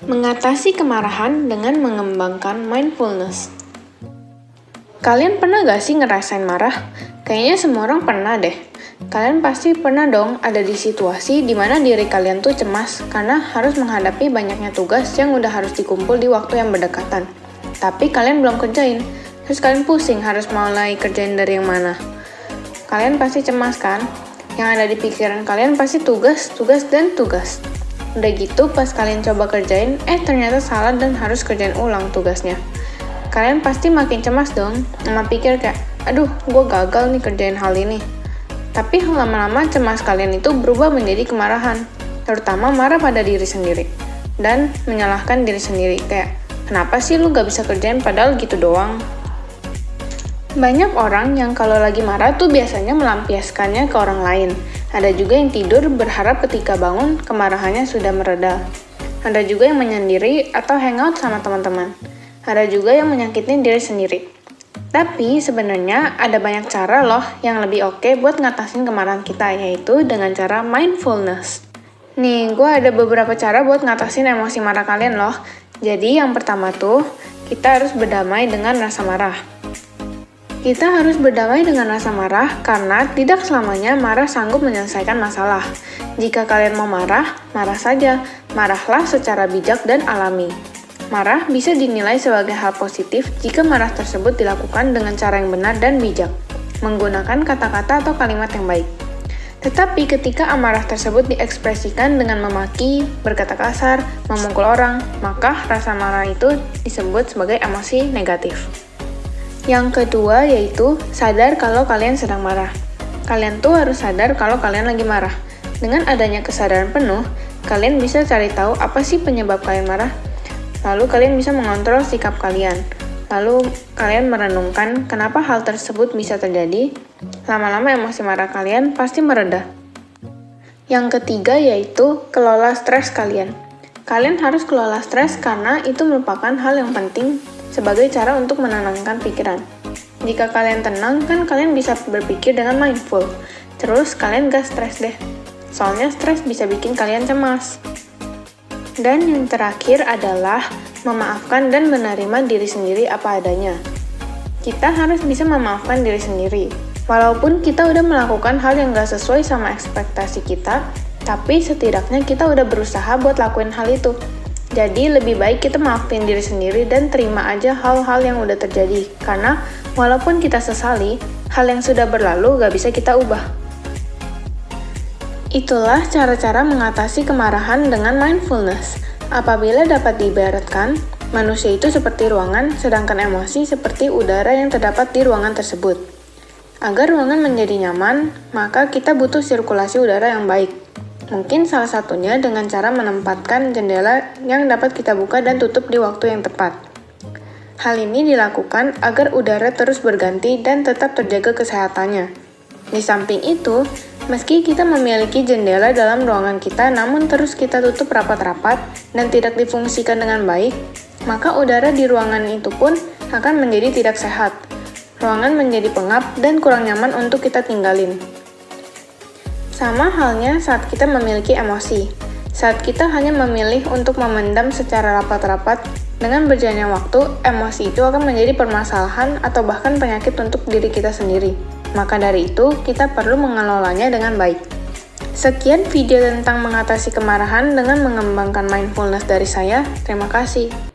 Mengatasi kemarahan dengan mengembangkan mindfulness. Kalian pernah gak sih ngerasain marah? Kayaknya semua orang pernah deh. Kalian pasti pernah dong ada di situasi di mana diri kalian tuh cemas karena harus menghadapi banyaknya tugas yang udah harus dikumpul di waktu yang berdekatan. Tapi kalian belum kerjain, terus kalian pusing harus mulai kerjain dari yang mana. Kalian pasti cemas kan? Yang ada di pikiran kalian pasti tugas, dan tugas. Udah gitu pas kalian coba kerjain, ternyata salah dan harus kerjain ulang tugasnya. Kalian pasti makin cemas dong, sama pikir kayak, aduh gue gagal nih kerjain hal ini. Tapi lama-lama cemas kalian itu berubah menjadi kemarahan, terutama marah pada diri sendiri. Dan menyalahkan diri sendiri, kayak, kenapa sih lu gak bisa kerjain padahal gitu doang? Banyak orang yang kalau lagi marah tuh biasanya melampiaskannya ke orang lain. Ada juga yang tidur berharap ketika bangun kemarahannya sudah mereda. Ada juga yang menyendiri atau hangout sama teman-teman. Ada juga yang menyakitin diri sendiri. Tapi sebenarnya ada banyak cara loh yang lebih oke buat ngatasin kemarahan kita, yaitu dengan cara mindfulness. Nih, gue ada beberapa cara buat ngatasin emosi marah kalian loh. Jadi yang pertama tuh, kita harus berdamai dengan rasa marah. Kita harus berdamai dengan rasa marah karena tidak selamanya marah sanggup menyelesaikan masalah. Jika kalian mau marah, marah saja. Marahlah secara bijak dan alami. Marah bisa dinilai sebagai hal positif jika marah tersebut dilakukan dengan cara yang benar dan bijak, menggunakan kata-kata atau kalimat yang baik. Tetapi ketika amarah tersebut diekspresikan dengan memaki, berkata kasar, memukul orang, maka rasa marah itu disebut sebagai emosi negatif. Yang kedua yaitu sadar kalau kalian sedang marah. Kalian tuh harus sadar kalau kalian lagi marah. Dengan adanya kesadaran penuh, kalian bisa cari tahu apa sih penyebab kalian marah. Lalu kalian bisa mengontrol sikap kalian. Lalu kalian merenungkan kenapa hal tersebut bisa terjadi. Lama-lama emosi marah kalian pasti mereda. Yang ketiga yaitu kelola stres kalian. Kalian harus kelola stres karena itu merupakan hal yang penting sebagai cara untuk menenangkan pikiran. Jika kalian tenang, kan kalian bisa berpikir dengan mindful. Terus kalian gak stres deh. Soalnya stres bisa bikin kalian cemas. Dan yang terakhir adalah memaafkan dan menerima diri sendiri apa adanya. Kita harus bisa memaafkan diri sendiri. Walaupun kita udah melakukan hal yang gak sesuai sama ekspektasi kita, tapi setidaknya kita udah berusaha buat lakuin hal itu. Jadi lebih baik kita maafin diri sendiri dan terima aja hal-hal yang udah terjadi. Karena walaupun kita sesali, hal yang sudah berlalu gak bisa kita ubah. Itulah cara-cara mengatasi kemarahan dengan mindfulness. Apabila dapat diibaratkan, manusia itu seperti ruangan, sedangkan emosi seperti udara yang terdapat di ruangan tersebut. Agar ruangan menjadi nyaman, maka kita butuh sirkulasi udara yang baik. Mungkin salah satunya dengan cara menempatkan jendela yang dapat kita buka dan tutup di waktu yang tepat. Hal ini dilakukan agar udara terus berganti dan tetap terjaga kesehatannya. Di samping itu, meski kita memiliki jendela dalam ruangan kita namun terus kita tutup rapat-rapat dan tidak difungsikan dengan baik, maka udara di ruangan itu pun akan menjadi tidak sehat. Ruangan menjadi pengap dan kurang nyaman untuk kita tinggalin. Sama halnya saat kita memiliki emosi. Saat kita hanya memilih untuk memendam secara rapat-rapat, dengan berjalannya waktu, emosi itu akan menjadi permasalahan atau bahkan penyakit untuk diri kita sendiri. Maka dari itu, kita perlu mengelolanya dengan baik. Sekian video tentang mengatasi kemarahan dengan mengembangkan mindfulness dari saya. Terima kasih.